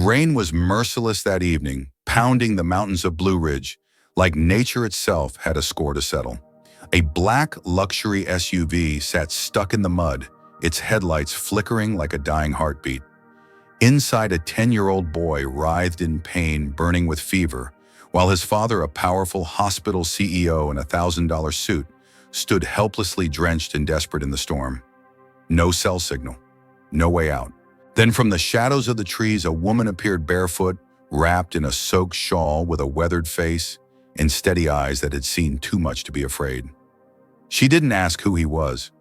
rain was merciless that evening, pounding the mountains of Blue Ridge, like nature itself had a score to settle. A black luxury SUV sat stuck in the mud, its headlights flickering like a dying heartbeat. Inside, a 10-year-old boy writhed in pain, burning with fever, while his father, a powerful hospital CEO in a $1,000 suit, stood helplessly drenched and desperate in the storm. No cell signal, no way out. Then from the shadows of the trees, a woman appeared barefoot, wrapped in a soaked shawl with a weathered face and steady eyes that had seen too much to be afraid. She didn't ask who he was.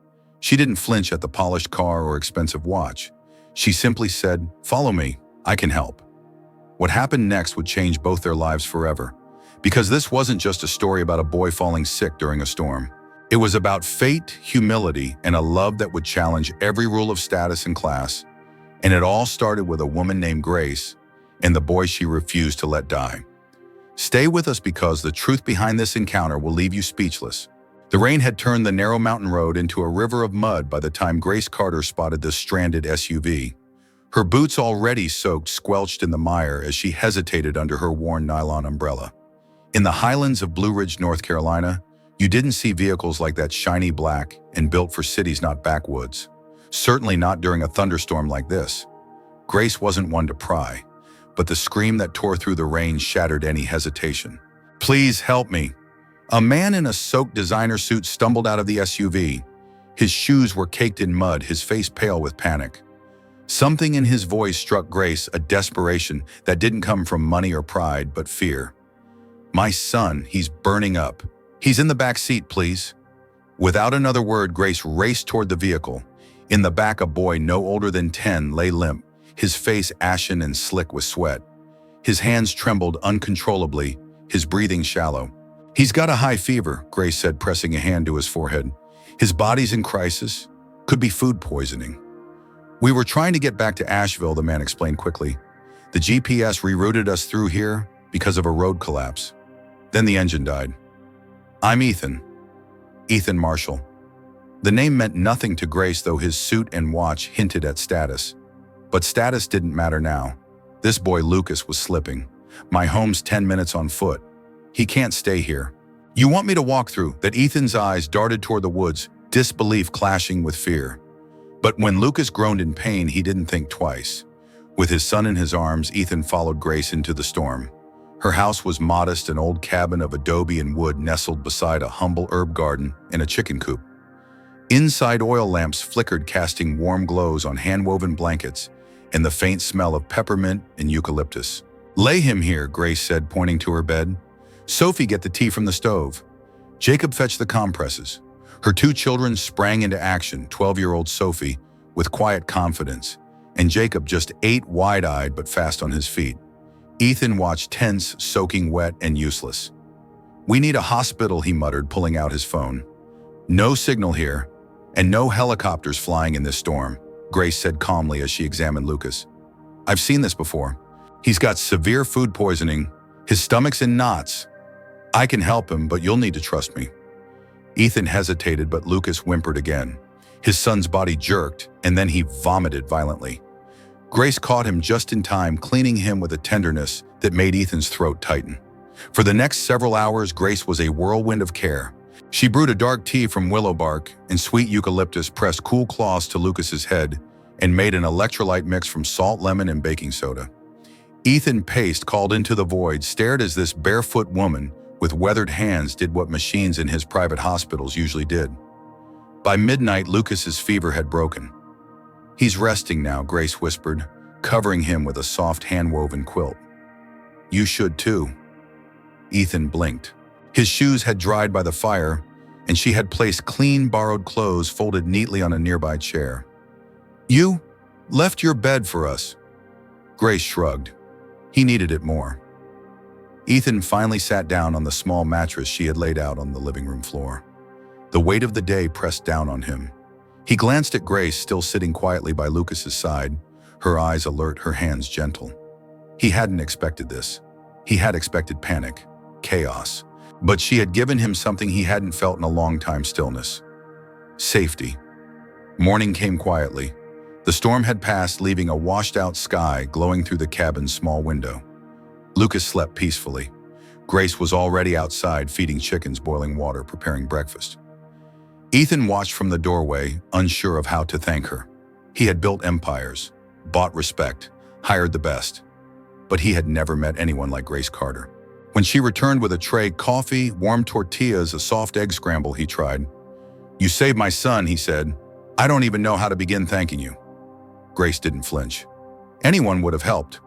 She didn't flinch at the polished car or expensive watch. She simply said, "Follow me, I can help." What happened next would change both their lives forever, because this wasn't just a story about a boy falling sick during a storm. It was about fate, humility, and a love that would challenge every rule of status and class. And it all started with a woman named Grace and the boy she refused to let die. Stay with us because the truth behind this encounter will leave you speechless. The rain had turned the narrow mountain road into a river of mud by the time Grace Carter spotted this stranded SUV. Her boots already soaked squelched in the mire as she hesitated under her worn nylon umbrella. In the highlands of Blue Ridge, North Carolina, you didn't see vehicles like that shiny black and built for cities, not backwoods. Certainly not during a thunderstorm like this. Grace wasn't one to pry, but the scream that tore through the rain shattered any hesitation. "Please help me." A man in a soaked designer suit stumbled out of the SUV. His shoes were caked in mud, his face pale with panic. Something in his voice struck Grace, a desperation that didn't come from money or pride, but fear. "My son, he's burning up. He's in the back seat, please." Without another word, Grace raced toward the vehicle. In the back, a boy no older than 10 lay limp, his face ashen and slick with sweat. His hands trembled uncontrollably, his breathing shallow. "He's got a high fever," Grace said, pressing a hand to his forehead. "His body's in crisis. Could be food poisoning." "We were trying to get back to Asheville," the man explained quickly. "The GPS rerouted us through here because of a road collapse. Then the engine died." "I'm Ethan. Ethan Marshall." The name meant nothing to Grace, though his suit and watch hinted at status. But status didn't matter now. This boy Lucas was slipping. "My home's 10 minutes on foot. He can't stay here." "You want me to walk through?" That Ethan's eyes darted toward the woods, disbelief clashing with fear. But when Lucas groaned in pain, he didn't think twice. With his son in his arms, Ethan followed Grace into the storm. Her house was modest, an old cabin of adobe and wood nestled beside a humble herb garden and a chicken coop. Inside, oil lamps flickered, casting warm glows on hand-woven blankets and the faint smell of peppermint and eucalyptus. "Lay him here," Grace said, pointing to her bed. "Sophie, get the tea from the stove. Jacob, fetch the compresses." Her two children sprang into action, 12-year-old Sophie with quiet confidence, and Jacob just 8, wide-eyed but fast on his feet. Ethan watched, tense, soaking wet, and useless. "We need a hospital," he muttered, pulling out his phone. "No signal here, and no helicopters flying in this storm," Grace said calmly as she examined Lucas. "I've seen this before. He's got severe food poisoning. His stomach's in knots. I can help him, but you'll need to trust me." Ethan hesitated, but Lucas whimpered again. His son's body jerked, and then he vomited violently. Grace caught him just in time, cleaning him with a tenderness that made Ethan's throat tighten. For the next several hours, Grace was a whirlwind of care. She brewed a dark tea from willow bark and sweet eucalyptus, pressed cool cloths to Lucas's head, and made an electrolyte mix from salt, lemon, and baking soda. Ethan paced, called into the void, stared as this barefoot woman with weathered hands did what machines in his private hospitals usually did. By midnight, Lucas's fever had broken. "He's resting now," Grace whispered, covering him with a soft hand-woven quilt. "You should too." Ethan blinked. His shoes had dried by the fire, and she had placed clean, borrowed clothes folded neatly on a nearby chair. "You left your bed for us." Grace shrugged. He needed it more. Ethan finally sat down on the small mattress she had laid out on the living room floor. The weight of the day pressed down on him. He glanced at Grace, still sitting quietly by Lucas's side, her eyes alert, her hands gentle. He hadn't expected this. He had expected panic, chaos. But she had given him something he hadn't felt in a long time: stillness. Safety. Morning came quietly. The storm had passed, leaving a washed-out sky glowing through the cabin's small window. Lucas slept peacefully. Grace was already outside feeding chickens boiling water, preparing breakfast. Ethan watched from the doorway, unsure of how to thank her. He had built empires, bought respect, hired the best. But he had never met anyone like Grace Carter. When she returned with a tray, coffee, warm tortillas, a soft egg scramble, he tried. "You saved my son," he said. "I don't even know how to begin thanking you." Grace didn't flinch. "Anyone would have helped."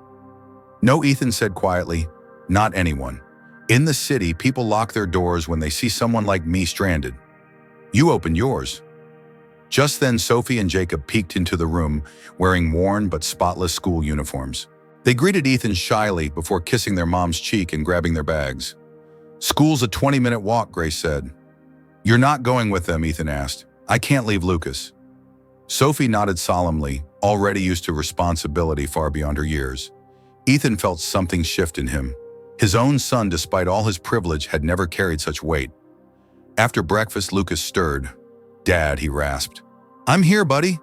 "No," Ethan said quietly. "Not anyone. In the city, people lock their doors when they see someone like me stranded. You opened yours." Just then, Sophie and Jacob peeked into the room, wearing worn but spotless school uniforms. They greeted Ethan shyly before kissing their mom's cheek and grabbing their bags. "School's a 20-minute walk," Grace said. "You're not going with them?" Ethan asked. "I can't leave Lucas." Sophie nodded solemnly, already used to responsibility far beyond her years. Ethan felt something shift in him. His own son, despite all his privilege, had never carried such weight. After breakfast, Lucas stirred. "Dad," he rasped. "I'm here, buddy."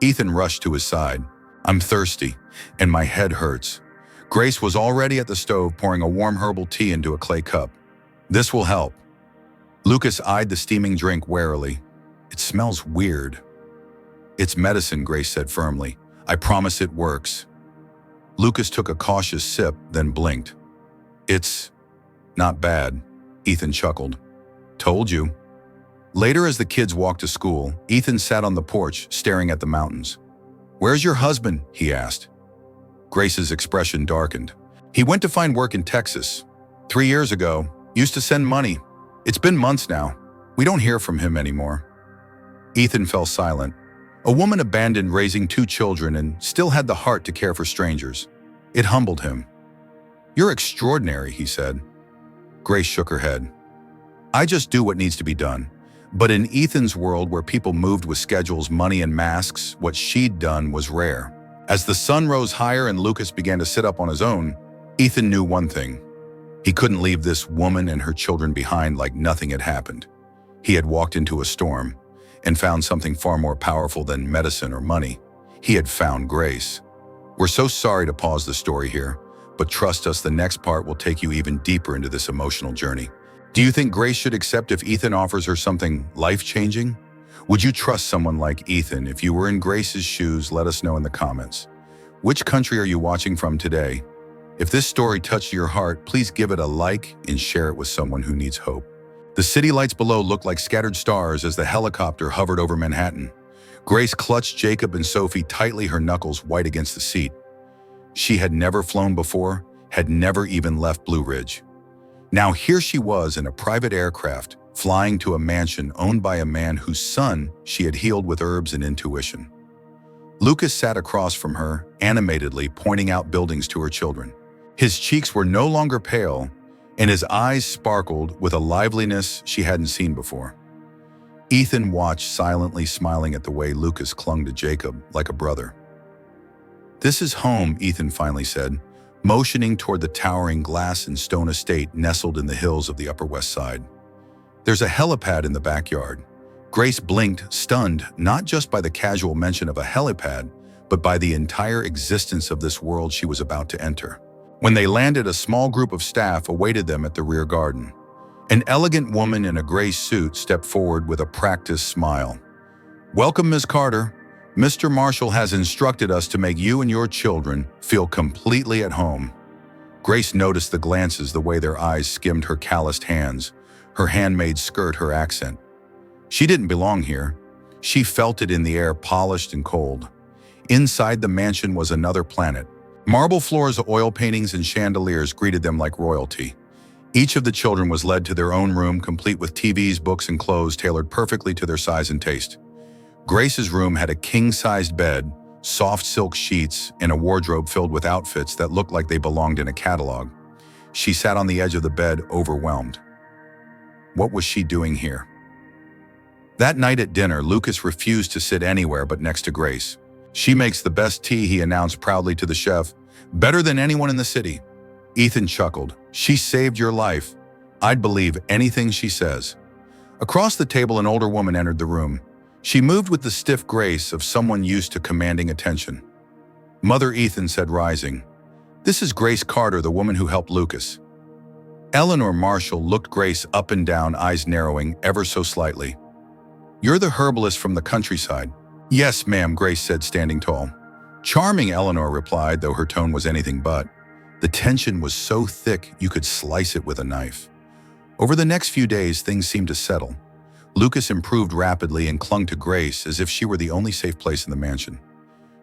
Ethan rushed to his side. "I'm thirsty, and my head hurts." Grace was already at the stove pouring a warm herbal tea into a clay cup. "This will help." Lucas eyed the steaming drink warily. "It smells weird." "It's medicine," Grace said firmly. "I promise it works." Lucas took a cautious sip, then blinked. "It's not bad," Ethan chuckled. "Told you." Later, as the kids walked to school, Ethan sat on the porch, staring at the mountains. "Where's your husband?" he asked. Grace's expression darkened. "He went to find work in Texas. 3 years ago. Used to send money. It's been months now. We don't hear from him anymore." Ethan fell silent. A woman abandoned raising 2 children and still had the heart to care for strangers. It humbled him. "You're extraordinary," he said. Grace shook her head. "I just do what needs to be done." But in Ethan's world, where people moved with schedules, money, and masks, what she'd done was rare. As the sun rose higher and Lucas began to sit up on his own, Ethan knew one thing. He couldn't leave this woman and her children behind like nothing had happened. He had walked into a storm and found something far more powerful than medicine or money. He had found Grace. We're so sorry to pause the story here, but trust us, the next part will take you even deeper into this emotional journey. Do you think Grace should accept if Ethan offers her something life-changing? Would you trust someone like Ethan? If you were in Grace's shoes, let us know in the comments. Which country are you watching from today? If this story touched your heart, please give it a like and share it with someone who needs hope. The city lights below looked like scattered stars as the helicopter hovered over Manhattan. Grace clutched Jacob and Sophie tightly, her knuckles white against the seat. She had never flown before, had never even left Blue Ridge. Now here she was in a private aircraft, flying to a mansion owned by a man whose son she had healed with herbs and intuition. Lucas sat across from her, animatedly pointing out buildings to her children. His cheeks were no longer pale, and his eyes sparkled with a liveliness she hadn't seen before. Ethan watched, silently smiling at the way Lucas clung to Jacob like a brother. "This is home," Ethan finally said, motioning toward the towering glass and stone estate nestled in the hills of the Upper West Side. "There's a helipad in the backyard." Grace blinked, stunned, not just by the casual mention of a helipad, but by the entire existence of this world she was about to enter. When they landed, a small group of staff awaited them at the rear garden. An elegant woman in a gray suit stepped forward with a practiced smile. "Welcome, Ms. Carter. Mr. Marshall has instructed us to make you and your children feel completely at home." Grace noticed the glances, the way their eyes skimmed her calloused hands, her handmade skirt, her accent. She didn't belong here. She felt it in the air, polished and cold. Inside the mansion was another planet. Marble floors, oil paintings, and chandeliers greeted them like royalty. Each of the children was led to their own room, complete with TVs, books, and clothes tailored perfectly to their size and taste. Grace's room had a king-sized bed, soft silk sheets, and a wardrobe filled with outfits that looked like they belonged in a catalog. She sat on the edge of the bed, overwhelmed. What was she doing here? That night at dinner, Lucas refused to sit anywhere but next to Grace. "She makes the best tea," he announced proudly to the chef. "Better than anyone in the city." Ethan chuckled. "She saved your life. I'd believe anything she says." Across the table, an older woman entered the room. She moved with the stiff grace of someone used to commanding attention. Mother, Ethan said, rising. This is Grace Carter, the woman who helped Lucas. Eleanor Marshall looked Grace up and down, eyes narrowing ever so slightly. You're the herbalist from the countryside. Yes, ma'am, Grace said, standing tall. Charming, Eleanor replied, though her tone was anything but. The tension was so thick you could slice it with a knife. Over the next few days, things seemed to settle. Lucas improved rapidly and clung to Grace as if she were the only safe place in the mansion.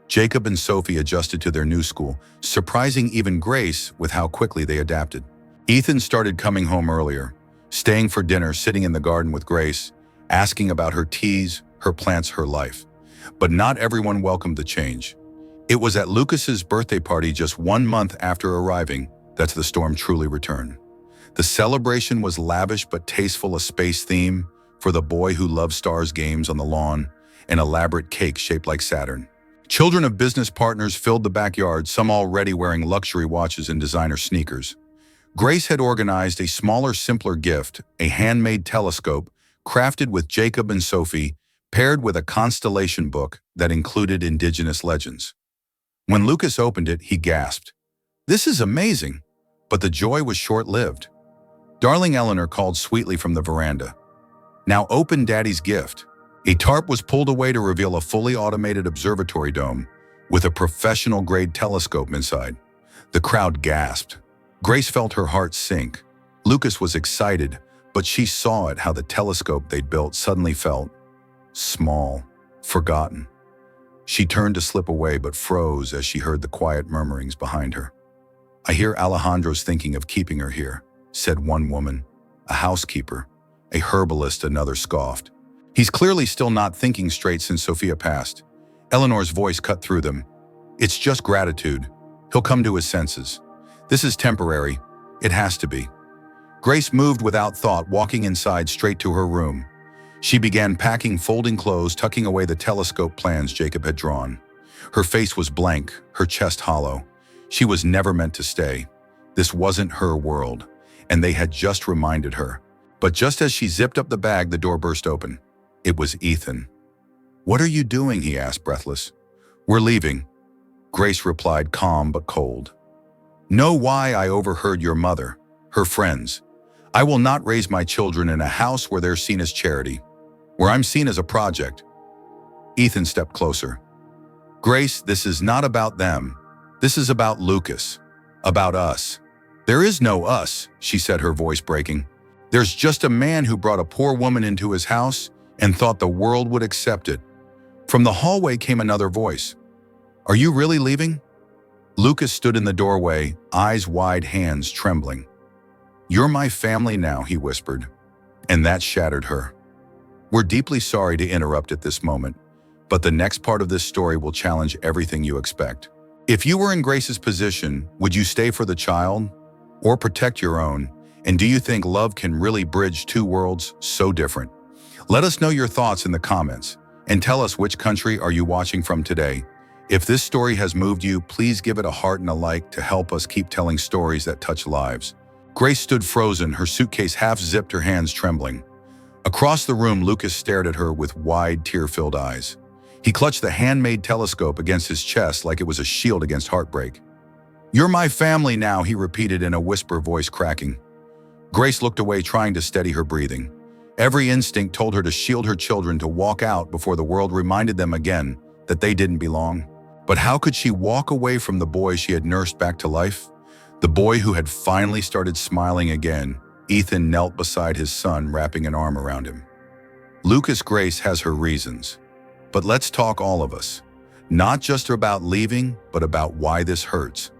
Jacob and Sophie adjusted to their new school, surprising even Grace with how quickly they adapted. Ethan started coming home earlier, staying for dinner, sitting in the garden with Grace, asking about her teas, her plants, her life. But not everyone welcomed the change. It was at Lucas's birthday party just 1 month after arriving that the storm truly returned. The celebration was lavish but tasteful, a space theme for the boy who loved stars, games on the lawn, an elaborate cake shaped like Saturn. Children of business partners filled the backyard, some already wearing luxury watches and designer sneakers. Grace had organized a smaller, simpler gift, a handmade telescope crafted with Jacob and Sophie, paired with a constellation book that included indigenous legends. When Lucas opened it, he gasped. This is amazing, but the joy was short-lived. Darling, Eleanor called sweetly from the veranda. Now open Daddy's gift. A tarp was pulled away to reveal a fully automated observatory dome with a professional-grade telescope inside. The crowd gasped. Grace felt her heart sink. Lucas was excited, but she saw it how the telescope they'd built suddenly felt small, forgotten. She turned to slip away but froze as she heard the quiet murmurings behind her. I hear Alejandro's thinking of keeping her here, said one woman. A housekeeper. A herbalist, another scoffed. He's clearly still not thinking straight since Sophia passed. Eleanor's voice cut through them. It's just gratitude. He'll come to his senses. This is temporary. It has to be. Grace moved without thought, walking inside straight to her room. She began packing, folding clothes, tucking away the telescope plans Jacob had drawn. Her face was blank, her chest hollow. She was never meant to stay. This wasn't her world, and they had just reminded her. But just as she zipped up the bag, the door burst open. It was Ethan. What are you doing? He asked, breathless. We're leaving, Grace replied, calm but cold. Know why? I overheard your mother, her friends. I will not raise my children in a house where they're seen as charity, where I'm seen as a project. Ethan stepped closer. Grace, this is not about them. This is about Lucas, about us. There is no us, she said, her voice breaking. There's just a man who brought a poor woman into his house and thought the world would accept it. From the hallway came another voice. Are you really leaving? Lucas stood in the doorway, eyes wide, hands trembling. You're my family now, he whispered, and that shattered her. We're deeply sorry to interrupt at this moment, but the next part of this story will challenge everything you expect. If you were in Grace's position, would you stay for the child or protect your own? And do you think love can really bridge two worlds so different? Let us know your thoughts in the comments and tell us which country are you watching from today. If this story has moved you, please give it a heart and a like to help us keep telling stories that touch lives. Grace stood frozen, her suitcase half zipped, her hands trembling. Across the room, Lucas stared at her with wide, tear-filled eyes. He clutched the handmade telescope against his chest like it was a shield against heartbreak. You're my family now, he repeated in a whisper, voice cracking. Grace looked away, trying to steady her breathing. Every instinct told her to shield her children, to walk out before the world reminded them again that they didn't belong. But how could she walk away from the boy she had nursed back to life? The boy who had finally started smiling again. Ethan knelt beside his son, wrapping an arm around him. Lucas, Grace has her reasons. But let's talk, all of us. Not just about leaving, but about why this hurts.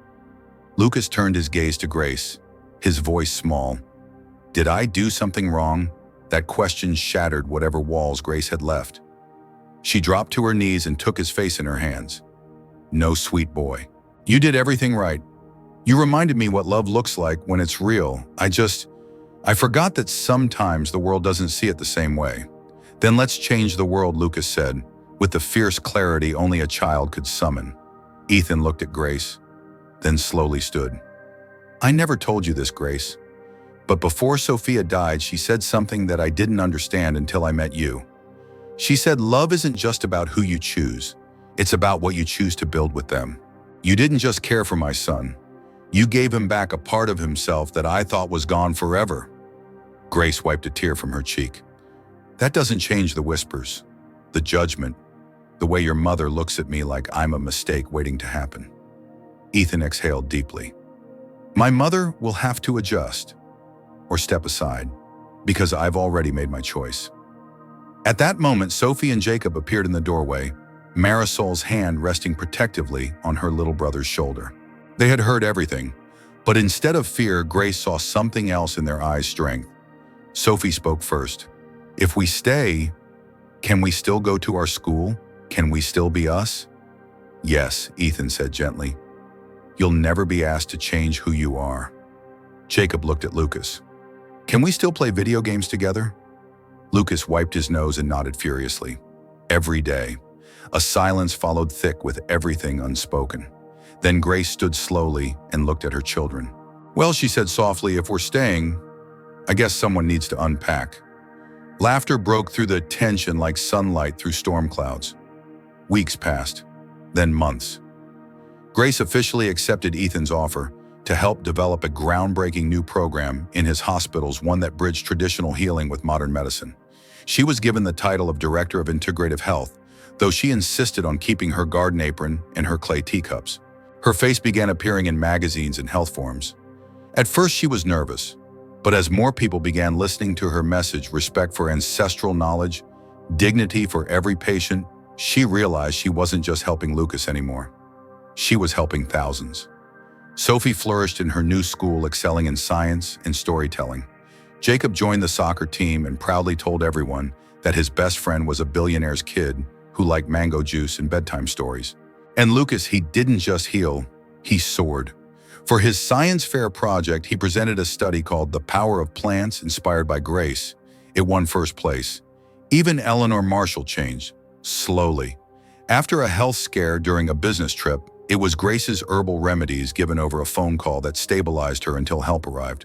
Lucas turned his gaze to Grace, his voice small. Did I do something wrong? That question shattered whatever walls Grace had left. She dropped to her knees and took his face in her hands. No, sweet boy. You did everything right. You reminded me what love looks like when it's real. I forgot that sometimes the world doesn't see it the same way. Then let's change the world, Lucas said, with the fierce clarity only a child could summon. Ethan looked at Grace, then slowly stood. I never told you this, Grace, but before Sophia died, she said something that I didn't understand until I met you. She said, "Love isn't just about who you choose. It's about what you choose to build with them. You didn't just care for my son. You gave him back a part of himself that I thought was gone forever." Grace wiped a tear from her cheek. "That doesn't change the whispers, the judgment, the way your mother looks at me like I'm a mistake waiting to happen." Ethan exhaled deeply. "My mother will have to adjust or step aside because I've already made my choice." At that moment, Sophie and Jacob appeared in the doorway, Marisol's hand resting protectively on her little brother's shoulder. They had heard everything, but instead of fear, Grace saw something else in their eyes: strength. Sophie spoke first. "If we stay, can we still go to our school? Can we still be us?" "Yes," Ethan said gently. "You'll never be asked to change who you are." Jacob looked at Lucas. "Can we still play video games together?" Lucas wiped his nose and nodded furiously. Every day. A silence followed thick with everything unspoken. Then Grace stood slowly and looked at her children. "Well," she said softly, "if we're staying, I guess someone needs to unpack." Laughter broke through the tension like sunlight through storm clouds. Weeks passed, then months. Grace officially accepted Ethan's offer to help develop a groundbreaking new program in his hospitals, one that bridged traditional healing with modern medicine. She was given the title of Director of Integrative Health, though she insisted on keeping her garden apron and her clay teacups. Her face began appearing in magazines and health forums. At first she was nervous, but as more people began listening to her message, respect for ancestral knowledge, dignity for every patient, she realized she wasn't just helping Lucas anymore. She was helping thousands. Sophie flourished in her new school, excelling in science and storytelling. Jacob joined the soccer team and proudly told everyone that his best friend was a billionaire's kid who liked mango juice and bedtime stories. And Lucas, he didn't just heal, he soared. For his science fair project, he presented a study called The Power of Plants, inspired by Grace. It won first place. Even Eleanor Marshall changed, slowly. After a health scare during a business trip, it was Grace's herbal remedies given over a phone call that stabilized her until help arrived.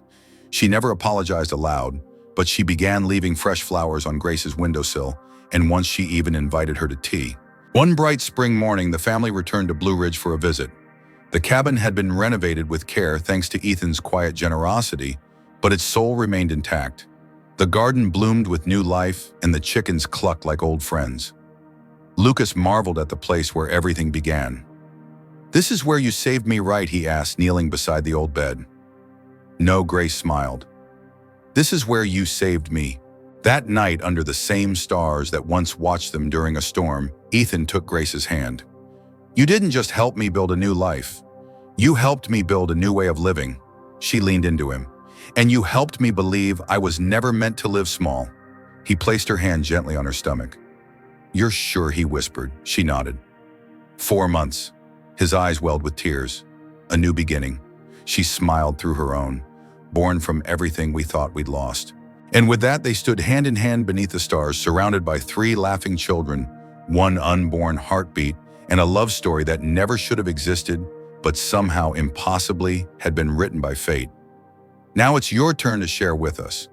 She never apologized aloud, but she began leaving fresh flowers on Grace's windowsill, and once she even invited her to tea. One bright spring morning, the family returned to Blue Ridge for a visit. The cabin had been renovated with care thanks to Ethan's quiet generosity, but its soul remained intact. The garden bloomed with new life, and the chickens clucked like old friends. Lucas marveled at the place where everything began. "This is where you saved me, right?" he asked, kneeling beside the old bed. "No," Grace smiled. "This is where you saved me." That night, under the same stars that once watched them during a storm, Ethan took Grace's hand. "You didn't just help me build a new life. You helped me build a new way of living." She leaned into him. "And you helped me believe I was never meant to live small." He placed her hand gently on her stomach. "You're sure?" he whispered. She nodded. 4 months. His eyes welled with tears. A new beginning. She smiled through her own, born from everything we thought we'd lost. And with that, they stood hand in hand beneath the stars, surrounded by 3 laughing children, 1 unborn heartbeat, and a love story that never should have existed, but somehow impossibly had been written by fate. Now it's your turn to share with us.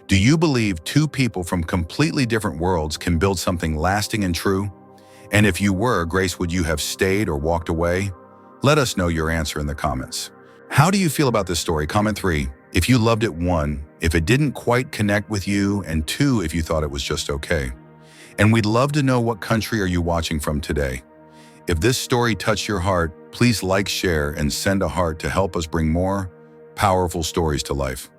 Do you believe 2 people from completely different worlds can build something lasting and true? And if you were, Grace, would you have stayed or walked away? Let us know your answer in the comments. How do you feel about this story? Comment 3 if you loved it, 1 if it didn't quite connect with you, and 2 if you thought it was just okay. And we'd love to know, what country are you watching from today? If this story touched your heart, please like, share, and send a heart to help us bring more powerful stories to life.